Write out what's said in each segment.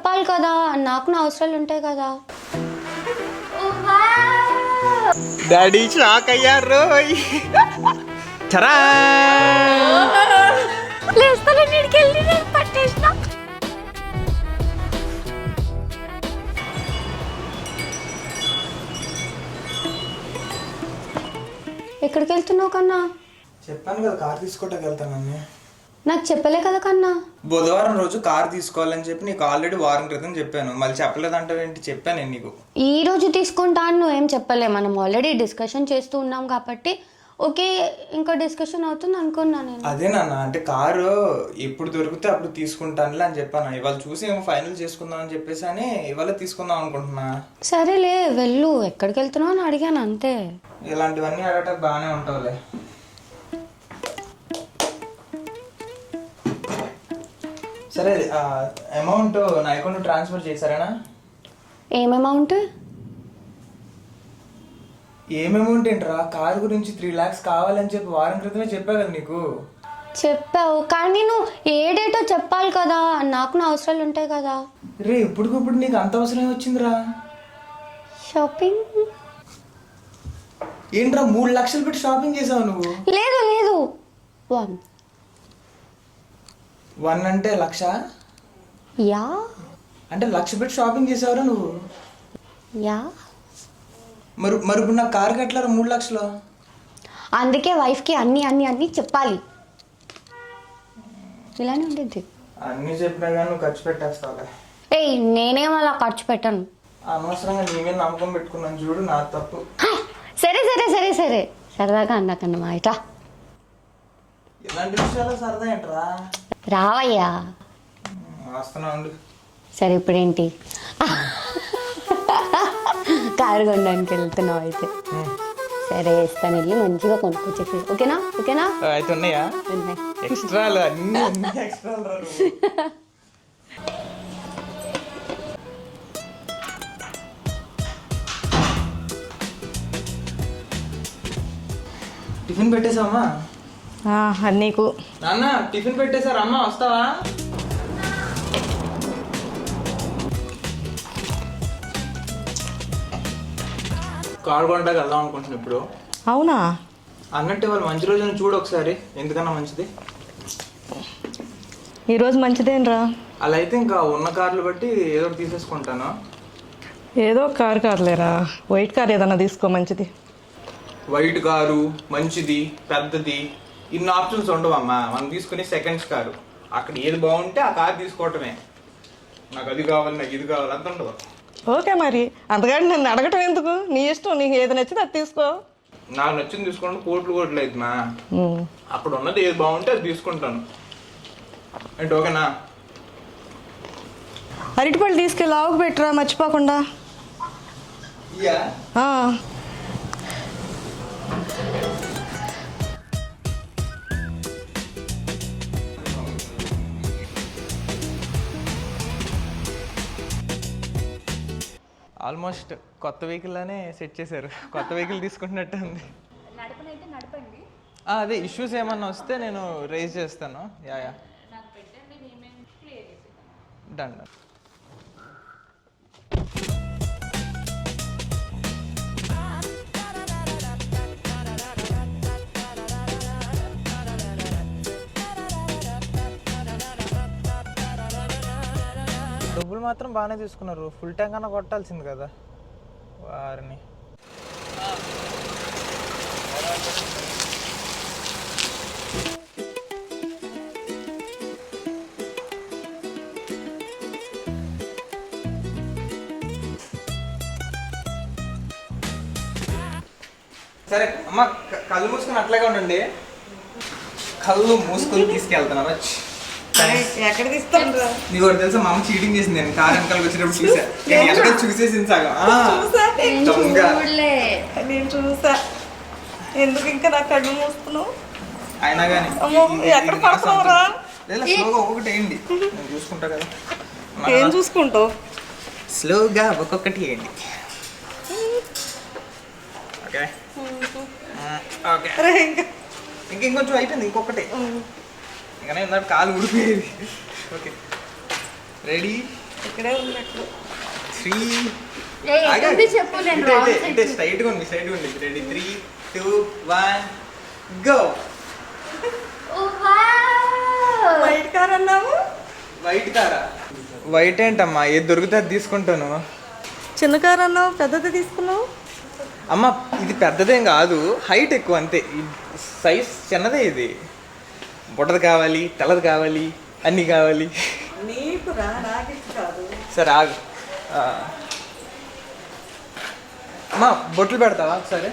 చెప్పాలి కదా, నాకు నా అవసరాలు ఉంటాయి కదా. డాడీ షాక్ అయ్యారు. చరా ఎక్కడికి వెళ్తున్నావు కన్నా? చెప్పాను కదా కార్ తీసుకోవటానికి వెళ్తానని. నాకు చెప్పలే కదా కన్నా. బుధవారం రోజు కార్ తీసుకోవాలని చెప్పి నీకు ఆల్రెడీ వారం క్రితం చెప్పాను. మళ్ళీ చెప్పలేదంటావేంటి? చెప్పాను నేను నీకు. ఈ రోజు తీసుకుంటా అని నువ్వేం చెప్పలే. మనం ఆల్రెడీ డిస్కషన్ చేస్తూ ఉన్నాం కాబట్టి ఓకే, ఇంకా డిస్కషన్ అవుతుంది అనుకున్నా నేను. అదే నాన్న, అంటే కారు ఎప్పుడు దొరికితే అప్పుడు తీసుకుంటానులే అని చెప్పాను. ఇవాళ చూసి ఏమో ఫైనల్ చేసుకుందాం అని చెప్పేసి అని ఇవాళ తీసుకుందాం అనుకుంటున్నా. సరేలే వెళ్ళు, ఎక్కడికి వెళ్తున్నావు అని అడిగాను అంతే. ఇలాంటివన్నీ అడగటం బాగానే ఉంటావులే. సరే, అమౌంట్ నా అకౌంట్ ట్రాన్స్ఫర్ చేశారేనా? ఏం అమౌంట్? ఏం అమౌంట్ ఏంట్రా? కారు గురించి 3 lakhs కావాలని చెప్పి వారం క్రితమే చెప్పా కదా నీకు. చెప్పావు కానీ నువ్వు ఏ డేటో చెప్పాలి కదా, నాకు నా అవసరాలు ఉంటాయి కదా. రే ఇప్పుడుకిప్పుడు నీకు అంత అవసరం వచ్చిందిరా? షాపింగ్ ఏంట్రా 3 లక్షలు పెట్టి షాపింగ్ చేసావు నువ్వు? లేదు లేదు, 1 అంటే 1,00,000? యా. అంటే 1,00,000 పెట్టి షాపింగ్ చేసావురా నువ్వు? యా. మరి ఇప్పుడు నా కారు కట్టలేరు 3 లక్షలు? అందుకే వైఫ్కి అన్నీ అన్నీ అన్నీ చెప్పాలి. ఇలానే ఉండేది. అన్నీ చెప్పినా కానీ నువ్వు ఖర్చు పెట్టేస్తావులే. ఏయ్ నేనేం అలా ఖర్చు పెట్టాను. అనవసరంగా నీ మీద నమ్మకం పెట్టుకున్నాను చూడు, నా తప్పు. సరే సరే సరే సరే, సరదాగా అన్నాకన్నమా ఇట్లా. ఇలాంటి విషయాలు సరదా ఏంట్రా? రావయ్యా. వస్తున్నా ఉండు. సరే ఇప్పుడేంటి? కారు కొనడానికి వెళ్తున్నావు అయితే? సరే ఇస్తాను, వెళ్ళి మంచిగా కొనుక్కొచ్చేసి. ఓకేనా? ఓకేనా? అయితే ఉన్నాయా ఎక్స్ట్రాలు? అన్ని ఎక్స్ట్రాలు రా నువ్వు. టిఫిన్ పెట్టేసావమ్మా? నీకు నాన్న టిఫిన్ పెట్టేశారు అమ్మా, వస్తావా? కారు కొంటాకి వెళ్దాం అనుకుంటున్నాను ఇప్పుడు. అవునా? అన్నట్టు వాళ్ళు మంచి రోజున చూడు ఒకసారి, ఎందుకన్నా మంచిది. ఈరోజు మంచిదేనరా. అలా అయితే ఇంకా ఉన్న కార్లు బట్టి ఏదో ఒకటి తీసేసుకుంటాను. ఏదో కారు కారులేరా, వైట్ కార్ ఏదన్నా తీసుకో మంచిది. వైట్ కారు మంచిది పెద్దది ఇన్ని ఆప్షన్స్ ఉండవమ్మా. మనం తీసుకునే సెకండ్స్ కారు, అక్కడ ఏది బాగుంటే ఆ కారు తీసుకోవటమే. నాకు అది కావాలి, నాకు ఇది కావాలి అంత ఉండదు. ఓకే మరి, అంతగాని నన్ను అడగటం ఎందుకు? నీ ఇష్టం, నీకు ఏది నచ్చింది అది తీసుకో. నాకు నచ్చింది తీసుకోవడం కోట్లు అవుతుందా? అప్పుడు ఉన్నది ఏది బాగుంటే అది తీసుకుంటాను. అంటే ఓకేనా? అరటిపళ్ళు తీసుకెళ్ళి ఆవుకు పెట్టరా మర్చిపోకుండా. ఆల్మోస్ట్ కొత్త వెహికల్లోనే సెట్ చేశారు. కొత్త వెహికల్ తీసుకుంటున్నట్టు ఉంది. అదే ఇష్యూస్ ఏమన్నా వస్తే నేను రేజ్ చేస్తాను. Yeah done done. డబ్బులు మాత్రం బాగానే తీసుకున్నారు. ఫుల్ ట్యాంక్ అన్నా కొట్టాల్సింది కదా వారిని. సరే అమ్మ, కళ్ళు మూసుకొని అట్లాగే ఉండండి. కళ్ళు మూసుకొని తీసుకెళ్తాను. ఎక్కడ తీస్తాను? నీకు ఒకటి తెలుసా, మా అమ్మ చీటింగ్ చేసింది. నేను కారు వెనకాల వచ్చేటప్పుడు చూసా. నేను ఎక్కడ చూసేసింది సగం. నేను చూసా. ఎందుకు ఇంకా నా కళ్ళు మూస్తున్నావు? అయినా కానీ ఎక్కడ పడుతున్నావురా? లేదా స్లోగా ఒక్కొక్కటి వేయండి, నేను చూసుకుంటా కదా. ఏం చూసుకుంటావు? స్లోగా ఒక్కొక్కటి వేయండి. ఓకే ఓకే, ఇంకొంచెం అయిపోయింది, ఇంకొకటి. ఇంకా ఇందాక కాలు ఊడిపోయేది. Okay ready? ఇక్కడే ఉన్నట్లు 3 చెప్పు నేను అంటే స్ట్రైట్గా ఉంది రెడీ 3 2 1 గో. వైట్ కార్ అన్నావు. వైట్ కారా? వైట్ ఏంటమ్మా, ఏది దొరికితే అది తీసుకుంటాను. చిన్న కార్ అన్నావు, పెద్దది తీసుకున్నావు. అమ్మ ఇది పెద్దదేం కాదు, హైట్ ఎక్కువ అంతే. సైజ్ చిన్నదే. ఇది బుట్టది కావాలి, తెల్లది కావాలి, అన్నీ కావాలి. నీకు రా, నాకు కాదు. సరే ఆగు. అమ్మా బొట్లు పెడతావా ఒకసారి?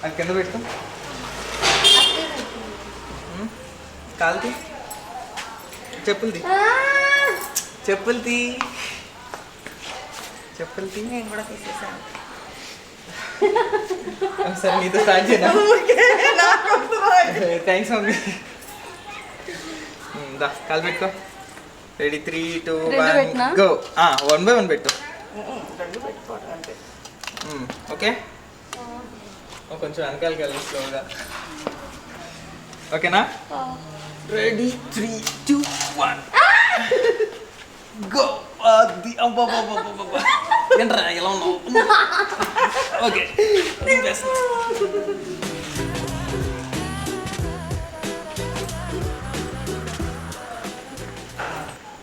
అది కింద పెడతాం. కాలుతీ చెప్పులది చెప్పులది నేను కూడా తీసేసాను. సరే నీతో స్టార్ట్ చేయనా? Thanks mummy. దా కాలు పెట్టుకో. Ready 3 2 1 go. 1 by 1 పెట్టు. రెండు పెట్టుకోవడం అంటే ఓకే. కొంచెం వెనకాలకి వెళ్ళి స్లోగా. ఓకేనా? Ready 3 2 1 go. అది ఏంట్రా ఎలా ఉన్నావు? ఓకే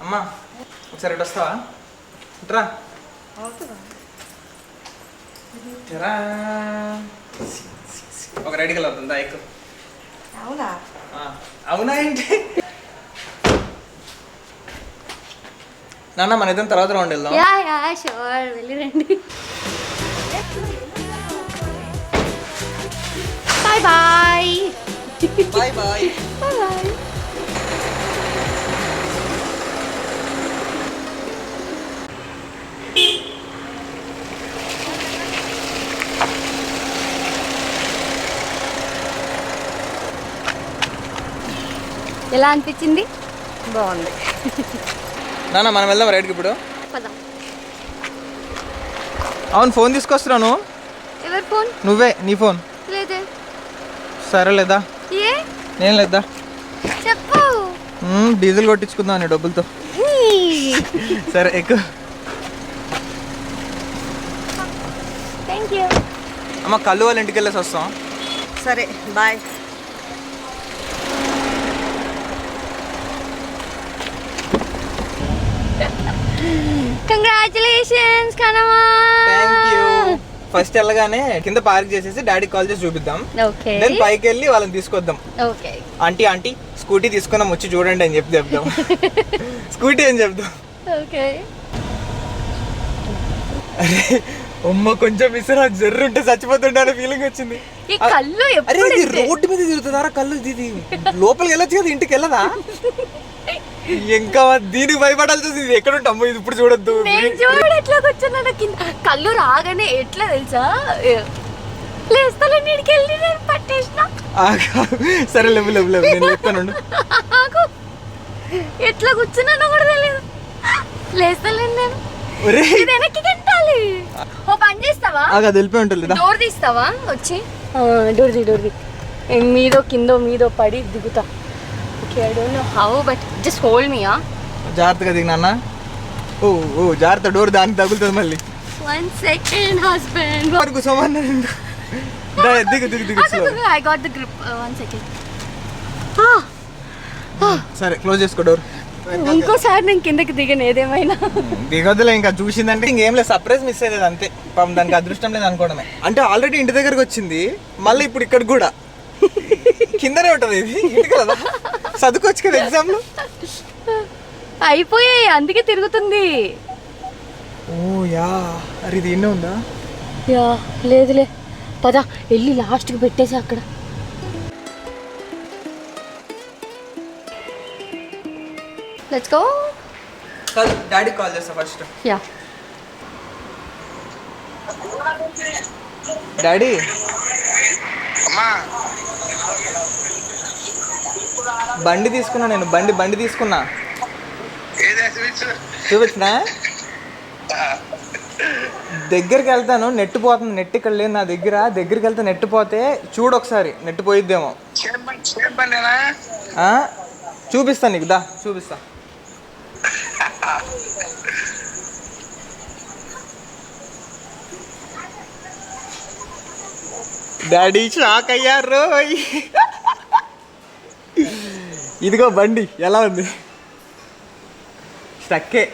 అమ్మా ఒకసారి ఇటు వస్తావా? ఇట్రా. ఒక రైడ్కి వెళ్ళొద్దా? ఎక్కువ. అవునా? అవునా ఏంటి నాన్న, మన ఇద్దరం తర్వాత రౌండ్ వెళ్దాం. షూర్ వెళ్ళిరండి. Bye bye. Bye bye. Bye. ఎలా అనిపించింది? బాగుంది. నాన్న మనం వెళ్దాం రైడ్కి ఇప్పుడు. పద. అవును ఫోన్ తీసుకొస్తున్నాను. ఎవరి ఫోన్? నువ్వే, నీ ఫోన్. లేదే. సరే లేదా? ఏ నేను లేదా? చెప్పు. డీజిల్ కొట్టించుకుందాం నీ డబ్బులతో. సరే ఎక్కువ. Thank you. అమ్మ కళ్ళు వాళ్ళ ఇంటికి వెళ్ళేసి వస్తాం. సరే బాయ్. కంగ్రాచులేషన్స్ కనమా. Thank you. ఫస్ట్ వెళ్ళగానే కింద పార్క్ చేసేసి డాడీ కాల్ చేసి చూపిద్దాం. ఓకే. దెన్ పైకి వెళ్ళి వాళ్ళని తీసుకొద్దాం. ఓకే. ఆంటీ స్కూటీ తీసుకున్నాం వచ్చి చూడండి అని చెప్దాం. స్కూటీ అని చెప్దాం. ఓకే. అరే అమ్మ కొంచెం మిస్సరా జర్రుంటే చచ్చిపోతుండే ఫీలింగ్ వచ్చింది. ఈ కళ్ళు అరే ఇది రోడ్డు మీద తిరుగుతుందారా కళ్ళు? ఇది లోపలికి వెళ్ళొచ్చు కదా, ఇంటికి వెళ్ళదా? ఇంకా దీనికి భయపడాల్సి వస్తుంది. ఎక్కడ ఉంటాము ఇది ఇప్పుడు చూడొద్దు. చూడు ఎట్లా కూర్చున్నాను కింద. కళ్ళు రాగానే ఎట్లా తెలుసా, లేస్తలే నీడికి వెళ్ళి నేను పట్టేసిన. సరే లేవు నేను చెప్తాను. ఎట్లా కూర్చున్నానో కూడా తెలియదు. లేస్తలేను నేను. వెనక్కి గంటాలి. ఓ పని చేస్తావా? అది వెళ్ళిపోయి ఉంటుంది. డోర్ తీస్తావా వచ్చి? డోర్ మీదో కిందో పడి దిగుతా. Okay, I don't know how but just hold me. జాగ్రత్తగా దిగు నాన్న. ఓ జాగ్రత్త, డోర్ దానికి తగులుతుంది మళ్ళీ. 1 second హస్బెండ్. వరకు సమానం. దిగు I got the grip. 1 second. సరే క్లోజ్ చేసుకో డోర్. ఇంకోసారి నేను కిందకి దిగను ఏదేమైనా. దిగొద్దులే, ఇంకా చూసిందంటే ఇంకేం లేదు, సర్ప్రైజ్ మిస్ అయ్యేది అంతే. పాపం దానికి అదృష్టం లేదు అనుకోవడమే. అంటే ఆల్రెడీ ఇంటి దగ్గరకు వచ్చింది, మళ్ళీ ఇప్పుడు ఇక్కడ కూడా కిందనే ఉంటుంది. ఇది ఇంటికి కదా, చదువుకోవచ్చు కదా ఎగ్జామ్లు. అయిపోయాయి అందుకే తిరుగుతుంది. ఓ యా, అరే ఇది ఎన్నో ఉందా? యా లేదులే, పద వెళ్ళి లాస్ట్కి పెట్టేసి అక్కడ. Let's go. డాడీ కాల్ చేస్తా ఫస్ట్. Yeah daddy. బండి తీసుకున్నా నేను, బండి తీసుకున్నా. చూపించినా? దగ్గరికి వెళ్తాను, నెట్ పోతుంది. నెట్ ఇక్కడ లేదు నా దగ్గరికి వెళ్తే నెట్ పోతే చూడు ఒకసారి, నెట్ పోయిద్దేమో. చూపిస్తా నీకు, దా చూపిస్తా. డాడీ షాక్ అయ్యారు. ఇదిగో బండి ఎలా ఉంది? స్టక్కే.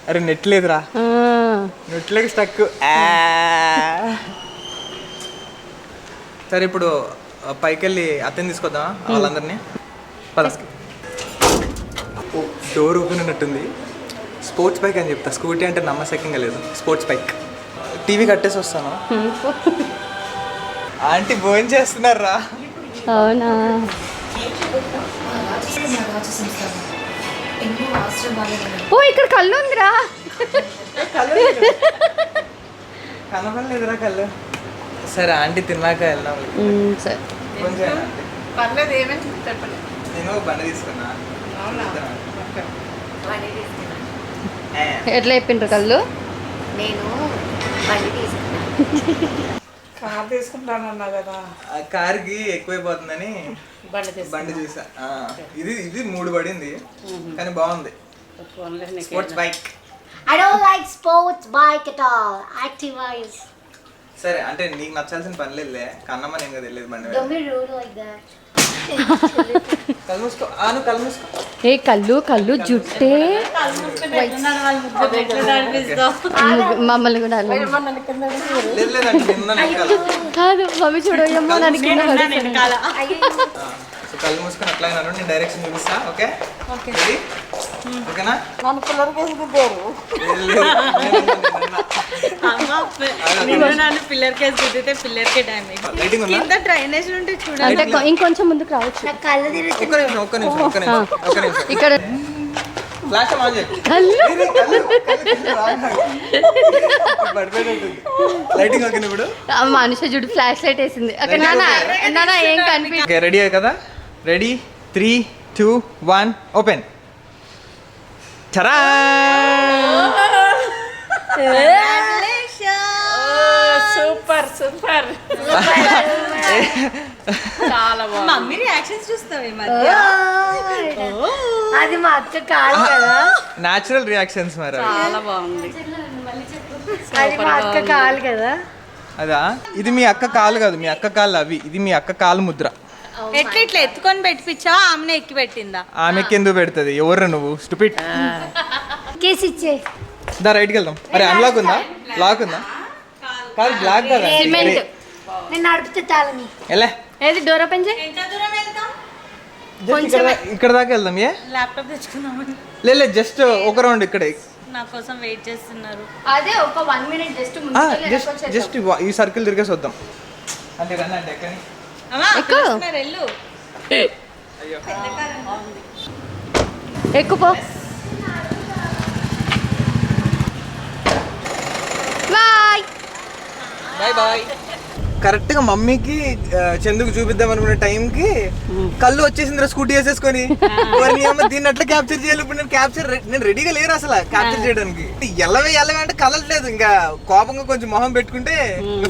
అరే నెట్ లేదురా, నెట్లోకి స్టక్. సరే ఇప్పుడు పైకి వెళ్ళి అత్తని తీసుకొద్దామా వాళ్ళందరినీ? డోర్ ఓపెన్ ఉన్నట్టుంది. స్పోర్ట్స్ బైక్ అని చెప్తా, స్కూటీ అంటే నమ్మశక్యంగా లేదు. Sports bike. టీవీ కట్టేసి వస్తాను. ఆంటీ భోజనం చేస్తున్నారా? అవునా? ఓ ఇక్కడ కళ్ళు ఉందిరా. కనపడలేదురా కళ్ళు. సరే ఆంటీ తిన్నాక వెళ్దాం. సరే కొంచెం పర్లేదు, ఏమేమి నేను బండి తీసుకున్నా. ఎట్లా చెప్పిండ్రు కళ్ళు? నేను బండి తీసుకున్నాను. కార్ తీసుకుంటానన్నా కదా, ఆ కార్కి ఎక్కువైపోతుందని బండి చూసా. ఇది 3 పడింది కానీ బాగుంది. Sports bike. I don't like sports bike at all. Activa is. సరే అంటే నీకు నచ్చాల్సిన పని లేదులే, కన్నమ్మ నేను కదా వెళ్ళేది బండి మీద. Don't be rude like that. కళ్ళు మూసుకో. నువ్వు కళ్ళు మూసుకో. ఏ కళ్ళు జుట్టే మమ్మల్ని కూడా లేదు లేదంటే నిన్న నెక్కాలి. కాదు మమ్మీ చూడమ్మా నన్ను కింద పడేసాను. సో కళ్ళు మూసుకొని అట్లాగే నన్ను నేను డైరెక్షన్ చూపిస్తా. Okay ready? ఓకేనా? నన్ను పిల్లలకి వేసుకుంటారు. లైటింగ్ ఉందా? డ్రైనేజ్ ఉంటే చూడండి. అంటే ఇంకొంచెం ముందుకు రావచ్చు. నా కళ్ళు తిరుగుతుంది. ఒక్క నిమిషం. ఇక్కడ ఫ్లాష్ ఆన్ చేయి. లైటింగ్ ఓకే ఇప్పుడు? మనిషి చూడు ఫ్లాష్ లైట్ వేసింది. అక్కడ నాన్న ఏం కనిపి. ఓకే రెడీ కదా? Ready 3, 2, 1 open. చరా సూపర్ సూపర్. చాలా బాగుంది. మమ్మీ రియాక్షన్స్ చూస్తావు ఈ మధ్య. అది మా అక్క కాదు కదా. న్యాచురల్ రియాక్షన్స్ మరి. చాలా బాగుంది. అది మా అక్క కాదు కదా. అదా? ఇది మీ అక్క కాలు కాదు, మీ అక్క కాళ్ళు అవి. ఇది మీ అక్క కాలు ముద్ర. ఎట్లా ఇట్లా ఎత్తుకొని పెట్టిపించావా? ఆమెనే ఎక్కి పెట్టిందా? ఆమెకి ఎందుకు పెడుతుంది? ఎవరు నువ్వు స్టూపిడ్? కేసు ఇచ్చే. దా రైట్కి వెళ్దాం. అరే అన్లాక్ ఉందా? లాక్ ఉందా? కాదు బ్లాక్ కదా. సిమెంట్. నేను నడుపుతే తాళని. ఎలా ఏది డోర్ ఓపెన్ చేయి. ఎంత దూరం వెళ్తాం? ఇక్కడ దాకా వెళ్దాం. ఏ ల్యాప్టాప్ తెచ్చుకుందామని. లేదు జస్ట్ ఒక రౌండ్ ఇక్కడే. నా కోసం వెయిట్ చేస్తున్నారు. అదే ఒక 1 minute జస్ట్ ఈ సర్కిల్ తిరిగేసి వద్దాం. అంటే రండి అంటే ఎక్కడి అమ్మా ఎక్కు. వస్తున్నారు, వెళ్ళు. అయ్యో ఎక్కుపో. Bye bye bye. కరెక్ట్గా మమ్మీకి చందుకు చూపిద్దాం అనుకునే టైంకి కళ్ళు వచ్చేసిందిరా స్కూటీ వేసేసుకొని. దీన్ని అట్లా క్యాప్చర్ చేయాలి. ఇప్పుడు నేను రెడీగా లేరు అసలు క్యాప్చర్ చేయడానికి. ఎల్లవే అంటే కదలట్లేదు. ఇంకా కోపంగా కొంచెం మొహం పెట్టుకుంటే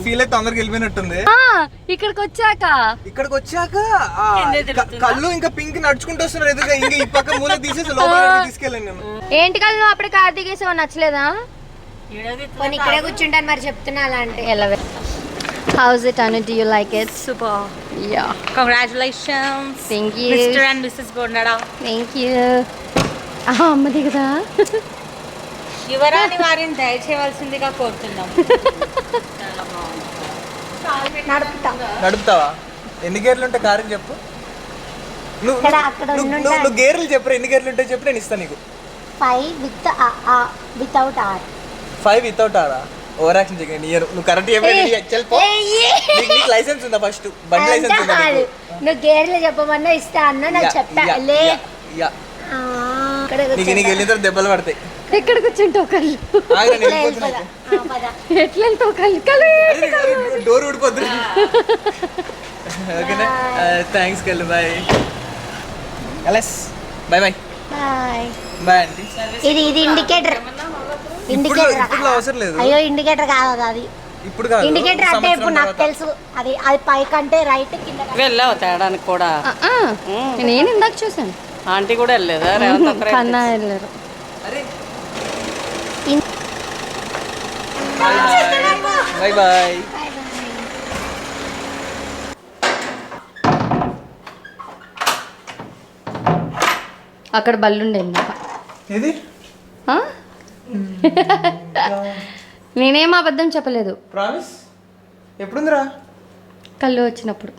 ఫీల్ అయితే తొందరగా వెళ్ళిపోయినట్టుంది. ఇక్కడికి వచ్చాక కళ్ళు ఇంకా పింక్ నడుచుకుంటూ వస్తున్నారు ఎదురుగా. ఇంకా ఈ పక్క మూల తీసేసి లోపల తీసుకెళ్ళాను నేను. ఏంటి కళ్ళు అప్పుడే కార్ దిగేసావు? నచ్చలేదా? కొన్ని ఇక్కడే కూర్చుంటాను మరి చెప్తున్నా అలా అంటే. ఎలవే. How's it, Anu? Do you like it? Super. Yeah. Congratulations. Thank you. Mr. and Mrs. Bondada. Thank you. అమ్మది కదా. యువరాణి వారిని దయచేయవలసిందిగా కోరుతున్నాం. నడుపుతావా? ఎన్ని గేర్లు ఉంటాయి కారుకి చెప్పు. నువ్వు గేర్లు చెప్పు. ఎన్ని గేర్లు ఉంటాయి చెప్పు, నేను ఇస్తాను నీకు. 5 without R. 5 వితౌట్ ఆరా? ఓవర్ యాక్షన్ చేయకండి. నువ్వు కరెక్ట్ లైసెన్స్ ఉందా? ఫస్ట్ బండి లైసెన్స్ ఉందా? నువ్వు గేర్లు చెప్పమన్నా ఇస్తా అన్న నాకు చెప్తా. నీకు వెళ్ళిన తర్వాత దెబ్బలు పడతాయి. ఎక్కడ కూర్చుంటావు కళ్ళు? ఎట్లా వెళ్తావు కళ్ళు? డోర్ ఊడిపోద్దు. ఓకేనా? థ్యాంక్స్ కళ్ళు. బాయ్. బాయ్ బాయ్ బాయ్ అండి. ఇది ఇండికేటర్. ఇప్పుడు అవసరం లేదు. అయ్యో ఇండికేటర్ కాదు అది. ఇప్పుడు కాదు. ఇండికేటర్ అంటే ఇప్పుడు నాకు తెలుసు. అది పై కంటే రైట్ కింద. వెళ్ళావు తేడానికి కూడా. నేను ఇందాక చూసాను. ఆంటీ కూడా వెళ్ళలేదా? రేవంత్ కన్నా వెళ్ళారు. అరే బాయ్ బాయ్. అక్కడ బల్లుండే ఇందాక. ఏది ఆ? నేనేం అబద్ధం చెప్పలేదు. ప్రామిస్ ఎప్పుడుందిరా? కళ్ళు వచ్చినప్పుడు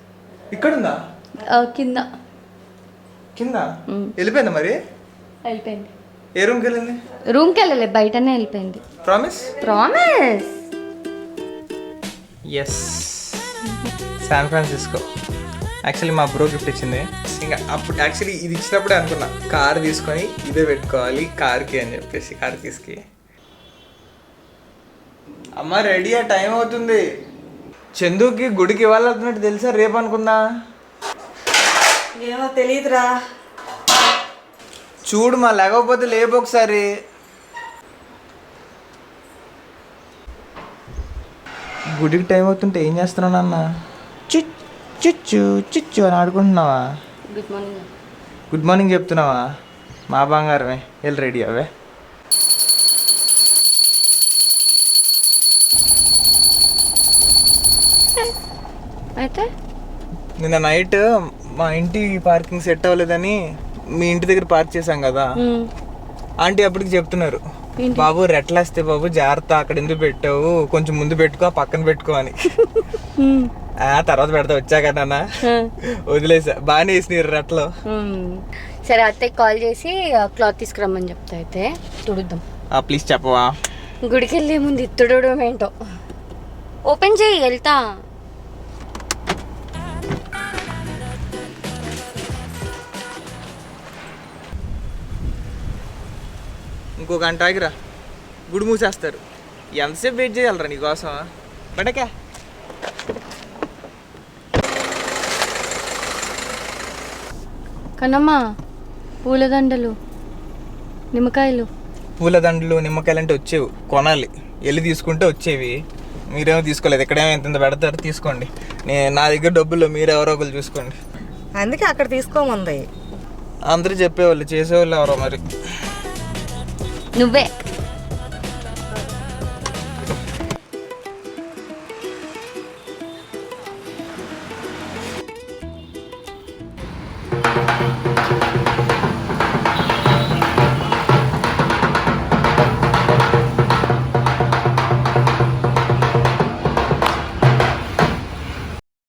ఇక్కడుందా? కింద కింద వెళ్ళిపోయిందా మరి? వెళ్ళిపోయింది. ఏ రూమ్కి వెళ్ళింది? రూమ్కి వెళ్ళలే, బయటనే వెళ్ళిపోయింది. Promise? Promise. Yes. San Francisco. Actually మా బ్రో గిఫ్ట్ ఇచ్చింది. ఇంకా అప్పుడు యాక్చువల్లీ ఇది ఇచ్చినప్పుడే అనుకున్నా కార్ తీసుకొని ఇదే పెట్టుకోవాలి కార్కి అని చెప్పేసి కార్ తీసుకి. అమ్మ రెడీ, ఆ టైం అవుతుంది. చందుకి గుడికి ఇవ్వాలన్నట్టు తెలుసా? రేపు అనుకుందా? ఏమో తెలియదురా. చూడు మా లేకపోతే లేపు ఒకసారి. గుడికి టైం అవుతుంటే ఏం చేస్తున్నావు నాన్న? చుచ్చు చుచ్చు అని ఆడుకుంటున్నావా? Good morning. గుడ్ మార్నింగ్ చెప్తున్నావా? మా బంగారమే, వెళ్ళి రెడీ అవే. అయితే నిన్న నైట్ మా ఇంటి పార్కింగ్ సెట్ అవ్వలేదని మీ ఇంటి దగ్గర పార్క్ చేశాం కదా, ఆంటీ అప్పటికి చెప్తున్నారు, బాబు రెట్లేస్తే బాబు జాగ్రత్త, అక్కడ ఎందుకు పెట్టావు, కొంచెం ముందు పెట్టుకో, పక్కన పెట్టుకో అని. తర్వాత పెడతా వచ్చాక నాన్న వదిలేసా. బాగానే వేసినారు రెట్లు. సరే అత్తయ్య కాల్ చేసి క్లాత్ తీసుకురమ్మని చెప్తా. అయితే తుడుద్దాం. ప్లీజ్ చెప్పవా? గుడికి వెళ్ళే ముందు ఇత్తుడడం ఏంటో ఓపెన్ చేయి, వెళ్తా. ఇంకో గంట ఆగిరా, గుడి మూసేస్తారు. ఎంతసేపు వెయిట్ చేయాలరా నీకోసం? బయటకా కన్నమ్మా, పూలదండలు, నిమ్మకాయలు. పూలదండలు నిమ్మకాయలు అంటే వచ్చేవి, కొనాలి, వెళ్ళి తీసుకుంటే వచ్చేవి. మీరేమో తీసుకోలేదు, ఇక్కడేమో ఎంత పెడతారు, తీసుకోండి. నా దగ్గర డబ్బులు మీరు ఎవరో ఒకరు చూసుకోండి. అందుకే అక్కడ తీసుకోమంది. అందరూ చెప్పేవాళ్ళు, చేసేవాళ్ళు ఎవరో మరి. నువ్వే